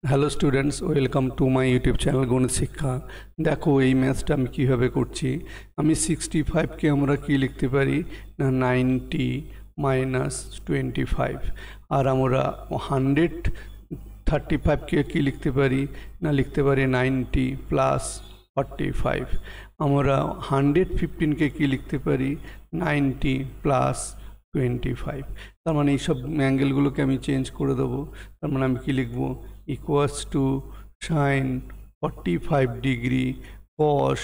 Hello students, welcome to my YouTube channel গণিত শিক্ষা। দেখো এই ম্যাথটা আমি কীভাবে করছি। আমি 65কে আমরা কি লিখতে পারি না 90 মাইনাস 25, আর আমরা 135কে কি লিখতে পারি না লিখতে পারি 90 প্লাস 45। আমরা 115কে কি লিখতে পারি 90 প্লাস 25। তার মানে এইসব অ্যাঙ্গেলগুলোকে আমি চেঞ্জ করে দেবো। তার মানে আমি কি লিখবো equals to sin 45 degree cos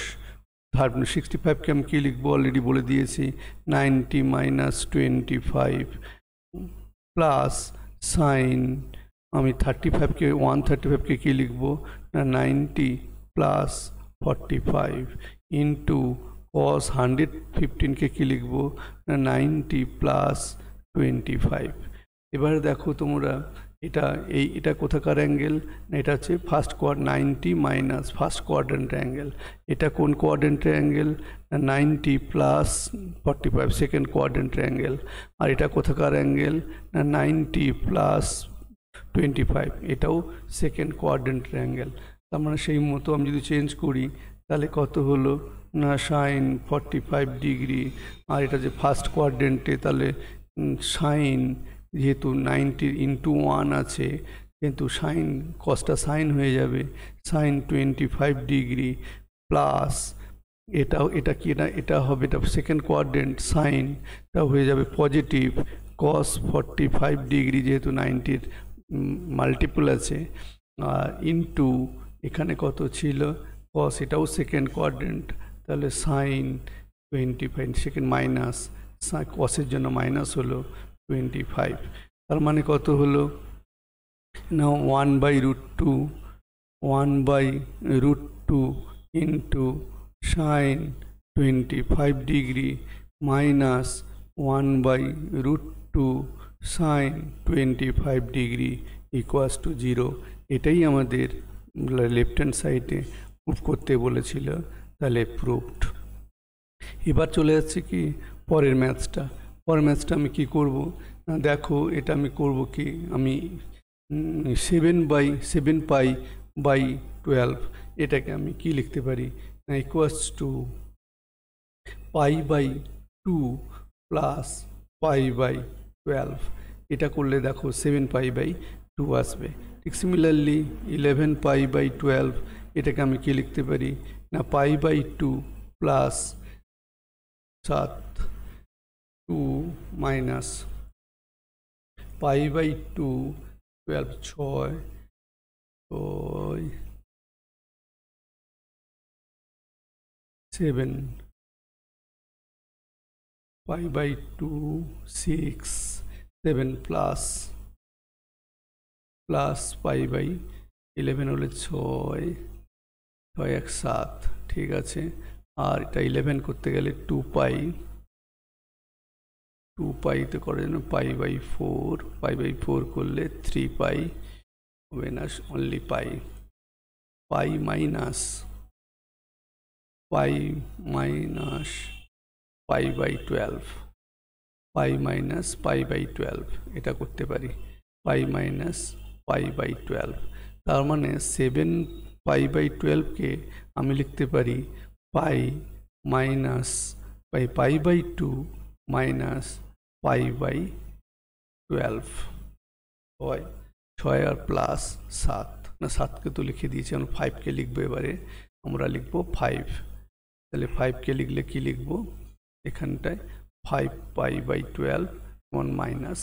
65কে আমি কি লিখবো অলরেডি বলে দিয়েছি 90 মাইনাস 25 প্লাস সাইন আমি 135কে কি লিখবো না 90 প্লাস 45 ইন্টু cos 115কে কি লিখবো না 90 প্লাস 25। এবারে দেখো তোমরা এটা কোথাকার অ্যাঙ্গেল না এটা হচ্ছে 90 মাইনাস ফার্স্ট কোয়াড্রেন্ট অ্যাঙ্গেল। এটা কোন কোয়াড্রেন্টের অ্যাঙ্গেল 90 প্লাস 45 সেকেন্ড কোয়াড্রেন্টের অ্যাঙ্গেল। আর এটা কোথাকার অ্যাঙ্গেল না 90 প্লাস 25, এটাও সেকেন্ড কোয়াড্রেন্টের অ্যাঙ্গেল। তার মানে সেই মতো আমি যদি চেঞ্জ করি তাহলে কত হলো না সাইন 45 ডিগ্রি, আর এটা যে ফার্স্ট কোয়াড্রেন্টে তাহলে সাইন যেহেতু 90 ইন্টু 1 আছে কিন্তু সাইন কসটা সাইন হয়ে যাবে সাইন 25 ডিগ্রি প্লাস এটা কি না এটা হবে এটা সেকেন্ড কোয়াড্রেন্ট সাইনটা হয়ে যাবে পজিটিভ কস 45 ডিগ্রি যেহেতু 90-র মাল্টিপল আছে, ইন্টু এখানে কত ছিল কস এটাও সেকেন্ড কোয়াড্রেন্ট তাহলে সাইন 25 সেকেন্ড মাইনাস কসের জন্য মাইনাস হলো 25। তার মানে কত হলো না 1/√2 into sine 25 degree minus 1/√2 sine 25 degree equals to 0। এটাই আমাদের লেফট হ্যান্ড সাইডে প্রুফ করতে বলেছিল, তাহলে প্রুফড। এবার চলে যাচ্ছে কি পরের ম্যাথসটা আমি কি করব না দেখো এটা আমি করব কি আমি 7/12 এটাকে আমি কি লিখতে পারি না ইকুয়ালস টু π/2 প্লাস π/12। এটা করলে দেখো 7π/2 আসবে। ঠিক সিমিলারলি 11π/12 এটাকে আমি কি লিখতে পারি না π/2 প্লাস 2 মাইনাস π/2 12 6 7 π/2 6 7 প্লাস π/11 হলে 6 1 7, ঠিক আছে। আর এটা 11 করতে গেলে 2π করে জন্য π/4 করলে 3π হবে না অনলি π মাইনাস π/12 এটা করতে পারি π/12। তার মানে 7π/12কে আমি লিখতে পারি π/2 মাইনাস π/12 হয় 6 আর প্লাস 7 না 7কে তো লিখে দিয়েছি, আমরা 5কে লিখবো। এবারে আমরা লিখবো 5, তাহলে 5কে লিখলে কি লিখবো এখানটায় 5π/12 মাইনাস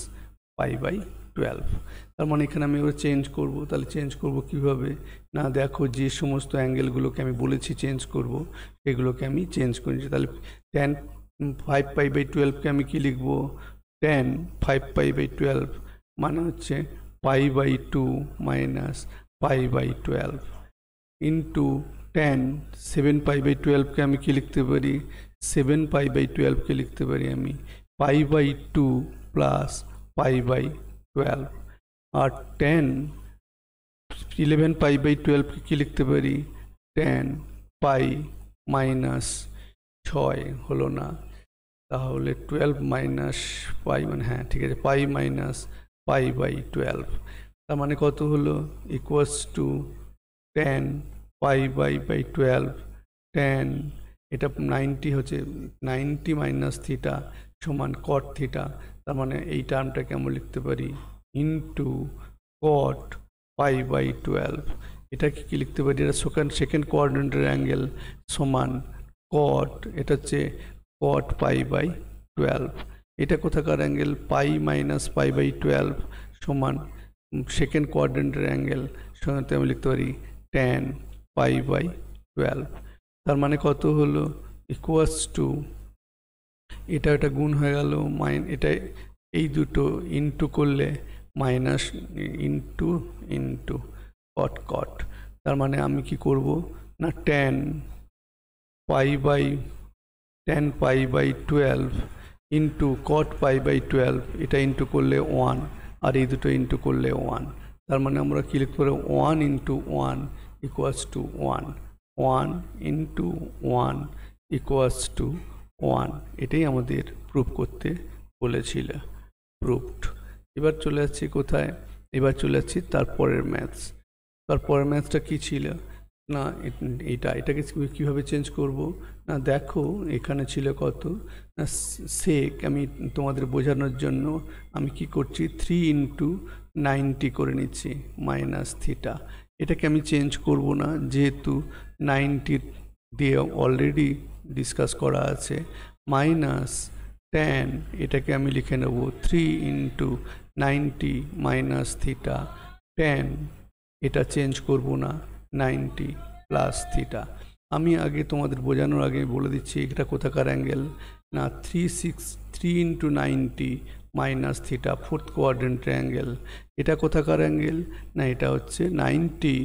π/12। তার মানে এখানে আমি এবার চেঞ্জ করব, তাহলে চেঞ্জ করব কিভাবে না দেখো যে সমস্ত অ্যাঙ্গেলগুলোকে আমি বলেছি চেঞ্জ করব সেগুলোকে আমি চেঞ্জ করেছি। তাহলে 5π/12কে আমি কি লিখবো 5π/12 মানে হচ্ছে π/2 মাইনাস π/12 ইন্টু 7π/12কে আমি কি লিখতে পারি 7π/12কে লিখতে পারি আমি π/2 প্লাস π/12। আর 11π/12কে কি লিখতে পারি 10π মাইনাস 6 হলো না, তাহলে 12 মাইনাস π মানে হ্যাঁ ঠিক আছে π মাইনাস π/12। তার মানে কত হলো equals to tan pi by 12 tan এটা 90 হচ্ছে 90 মাইনাস থিটা সমান কট থিটা। তার মানে এই টার্মটাকে আমরা লিখতে পারি ইন্টু কট পাই বাই 12। এটাকে কি লিখতে পারি, এটা সেকেন্ড কোঅর্ডিনেটের অ্যাঙ্গেল সমান কট, এটা হচ্ছে কট পাই বাই 12। এটা কোথাকার angle, pi minus pi by 12 সমান সেকেন্ড কোঅর্ডিনেটের অ্যাঙ্গেল, সঙ্গে আমি লিখতে পারি tan পাই বাই 12। তার মানে কত হলো ইকুয়ালস টু, এটা গুণ হয়ে গেল এটা এই দুটো ইন্টু করলে মাইনাস ইন্টু কট। তার মানে আমি কি করব না tan pi by 12 into cot pi by 12, এটা ইন্টু করলে 1 আর এই দুটো ইন্টু করলে 1। তার মানে আমরা কি লিখতে পারি 1 into 1 equals to 1 into 1 equals to 1। এটাই আমাদের প্রুফ করতে বলেছিল, প্রুফড। এবার চলে যাচ্ছি কোথায়, এবার চলে যাচ্ছি তারপরের ম্যাথসটা কি ছিল না, এটাকে কীভাবে চেঞ্জ করব না, দেখো এখানে ছিল কত না সেক, আমি তোমাদের বোঝানোর জন্য আমি কি করছি 3 ইন্টু 90 করে নিচ্ছি মাইনাস থিটা। এটাকে আমি চেঞ্জ করব না, যেহেতু 90 দিয়ে অলরেডি ডিসকাস করা আছে, মাইনাস tan এটাকে আমি লিখে নেব 3 ইন্টু 90 মাইনাস থিটা tan, এটা চেঞ্জ করব না 90 প্লাস থিটা। আমি আগে তোমাদের বোঝানোর আগে বলে দিচ্ছি এটা কোথাকার অ্যাঙ্গেল না 3 ইন্টু 90 মাইনাস থিটা ফোর্থ কোয়াড্রেন্টের অ্যাঙ্গেল। এটা কোথাকার অ্যাঙ্গেল না, এটা হচ্ছে 90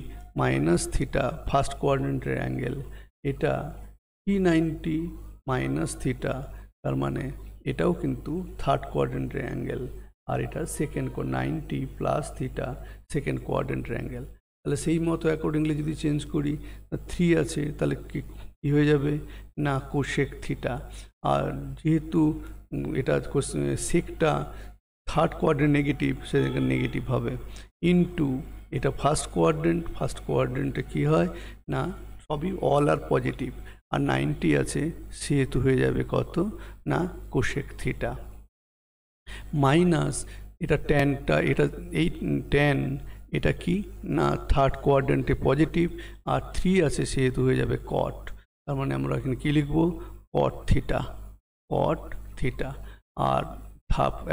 মাইনাস থিটা ফার্স্ট কোয়াড্রেন্টের অ্যাঙ্গেল। এটা 390 মাইনাস থিটা, তার মানে এটাও কিন্তু থার্ড কোয়াড্রেন্টের অ্যাঙ্গেল, আর এটা সেকেন্ড 90 প্লাস থিটা সেকেন্ড কোয়াড্রেন্টের অ্যাঙ্গেল। তাহলে সেই মতো অ্যাকর্ডিংলি যদি চেঞ্জ করি 3 আছে, তাহলে কি হয়ে যাবে না কোসেক থিটা। আর যেহেতু এটা সেকটা থার্ড কোয়াড্রেন্ট নেগেটিভ, সেখানে নেগেটিভ হবে ইন্টু এটা ফার্স্ট কোয়াড্রেন্টে কি হয় না সবই অল আর পজিটিভ, আর 90 আছে সেহেতু হয়ে যাবে কত না কোসেক থিটা মাইনাস এটা ট্যানটা, এটা এই ট্যান এটা কি না থার্ড কোয়াড্রেন্টে পজিটিভ, আর 3 আছে সেহেতু হয়ে যাবে কট। তার মানে আমরা এখানে কী লিখবো কট থিটা। আর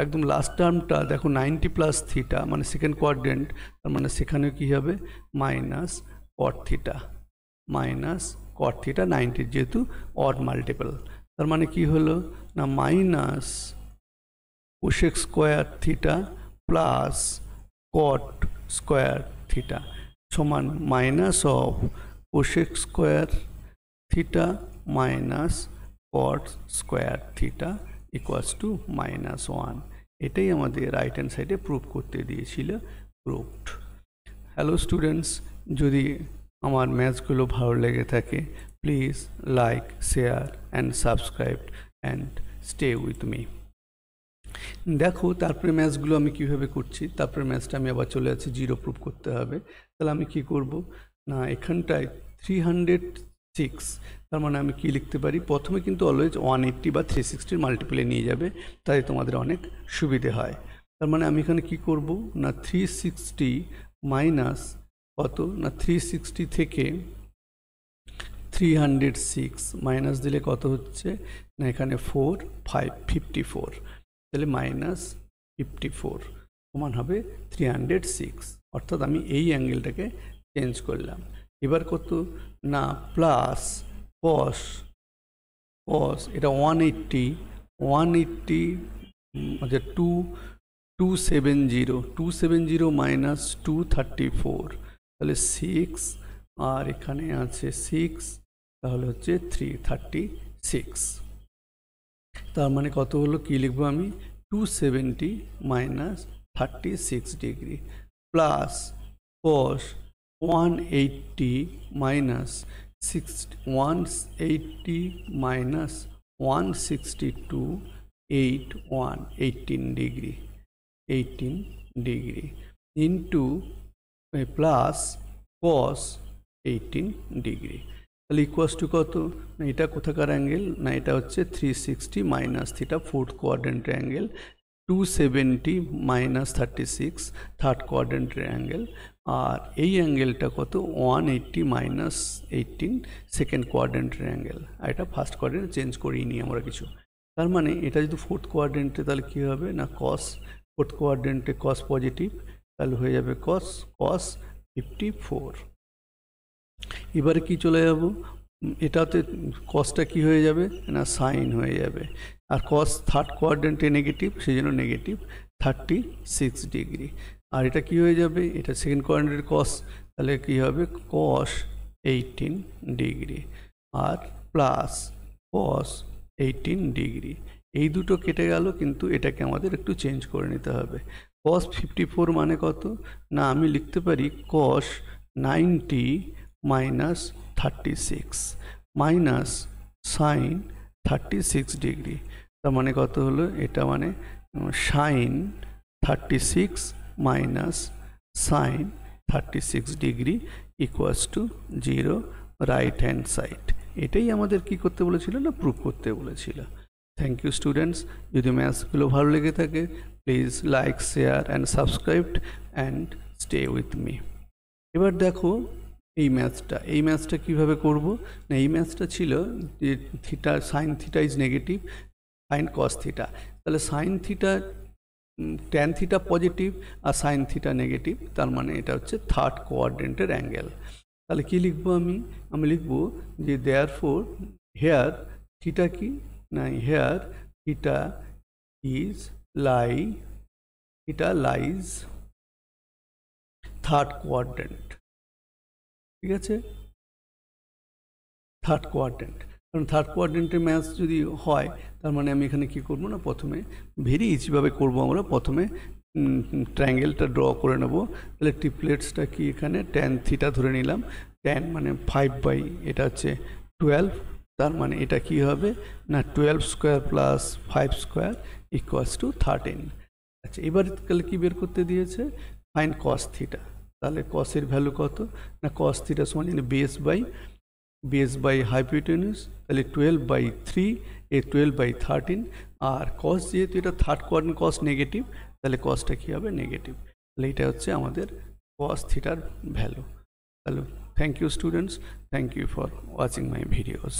একদম লাস্ট টার্মটা দেখো 90 প্লাস থিটা মানে সেকেন্ড কোয়াড্রেন্ট, তার মানে সেখানে কী হবে মাইনাস কট থিটা 90 যেহেতু অড মাল্টিপল। তার মানে কি হলো না minus cosec square theta plus cot square theta সমান minus of cosec square theta minus cot square theta equals to -1। এটাই আমাদের রাইট হ্যান্ড সাইডে প্রুভ করতে দিয়েছিল, প্রুভড। হ্যালো স্টুডেন্টস, যদি আমার ম্যাথসগুলো ভালো লেগে থাকে please like, share and subscribe and stay with me. দেখো তারপরে ম্যাথসগুলো আমি কিভাবে করছি, তারপরে ম্যাথসটা আমি আবার চলে যাচ্ছি জিরো প্রুভ করতে হবে। তাহলে আমি কি করব না এখানটায় 306, তার মানে আমি কি লিখতে পারি, প্রথমে কিন্তু অলওয়েজ 180 বা 360 মাল্টিপ্লে নিয়ে যাবে, তাই তোমাদের অনেক সুবিধে হয়। তার মানে আমি এখানে কি করব না 360 মাইনাস কত না 360 থেকে 306 মাইনাস দিলে কত হচ্ছে না এখানে 54, তাহলে -54 সমান হবে 306, অর্থাৎ আমি এই অ্যাঙ্গেলটাকে চেঞ্জ করলাম। এবার কত না প্লাস কস এটা 180 আচ্ছা 270 মাইনাস 234, তাহলে 6 আর এখানে আছে 6, তাহলে হচ্ছে 336। তার মানে কত হলো কি লিখবো আমি 270 minus 36 degree plus cos 180 minus 180 minus 162 18 degree into plus cos 18 degree. তাহলে ইকুয়াস টু কত? না এটা কোথাকার অ্যাঙ্গেল? না এটা হচ্ছে 360 মাইনাস থিটা ফোর্থ কোয়াড্রেন্টের অ্যাঙ্গেল, 270 মাইনাস 36 থার্ড কোয়াড্রেন্টের অ্যাঙ্গেল, আর এই অ্যাঙ্গেলটা কত? 180 মাইনাস 18 সেকেন্ড কোয়াড্রেন্টের অ্যাঙ্গেল। আর এটা ফার্স্ট কোয়াড্রেন্ট চেঞ্জ করিনি আমরা কিছু। তার মানে এটা যদি ফোর্থ কোয়াড্রেন্টে, তাহলে কী হবে? না কস, ফোর্থ কোয়াড্রেন্টে কস পজিটিভ, তাহলে হয়ে যাবে কস 54। এবারে কি চলে যাব, এটাতে কসটা কি হয়ে যাবে? না সাইন হয়ে যাবে। আর কস থার্ড কোয়াড্রেন্টে নেগেটিভ, সেই জন্য নেগেটিভ 36 ডিগ্রি। আর এটা কি হয়ে যাবে? এটা সেকেন্ড কোয়াড্রেন্টের কস, তাহলে কি হবে? কস 18 ডিগ্রি আর প্লাস কস 18 ডিগ্রি। এই দুটো কেটে গেল, কিন্তু এটাকে আমাদের একটু চেঞ্জ করে নিতে হবে। কস 54 মানে কত? না আমি লিখতে পারি cos 90 minus 36 minus sine 36 degree. তার মানে কত হলো? এটা মানে sine 36 minus sine 36 degree equals to 0 right hand side. এটাই আমাদের কি করতে বলেছিল? না প্রুভ করতে বলেছিল। Thank you students. যদি ম্যাথসগুলো ভালো লেগে থাকে, please like, share and subscribe and stay with me. এবার দেখো এই ম্যাথসটা কীভাবে করব। না এই ম্যাথসটা ছিল যে theta, sine theta is negative, sine cos theta. তাহলে sine theta, tan theta positive আর সাইন থিটা নেগেটিভ, তার মানে এটা হচ্ছে থার্ড কোয়াড্রেন্টের অ্যাঙ্গেল। তাহলে কি লিখবো আমি লিখবো যে দেয়ারফোর হেয়ার থিটা কি? না here theta lies third quadrant. ঠিক আছে, থার্ড কোয়াড্রেন্ট। কারণ থার্ড কোয়াড্রেন্টের ম্যাথস যদি হয়, তার মানে আমি এখানে কি করব? না প্রথমে ভেরি ইজিভাবে করব, আমরা প্রথমে ট্রায়াঙ্গেলটা ড্র করে নেব। তাহলে ট্রিপলেটসটা কি? এখানে ট্যান থিটা ধরে নিলাম। ট্যান মানে 5 এটা হচ্ছে 12, তার মানে এটা কি হবে? না 12 square plus 5 square equals to 13। আচ্ছা, এবার তাহলে কি বের করতে দিয়েছে? ফাইন্ড কস থিটা। তাহলে কসের ভ্যালু কত? না কস থিটা সমান জানি বেস বাই হাইপোটেনিউস, তাহলে 12/3, 12/13। আর কস যেহেতু এটা থার্ড কোয়াড্রেন্ট, কস নেগেটিভ, তাহলে কসটা কী হবে? নেগেটিভ। তাহলে এটা হচ্ছে আমাদের কস থিটার ভ্যালু। তাহলে thank you students, thank you for watching my videos.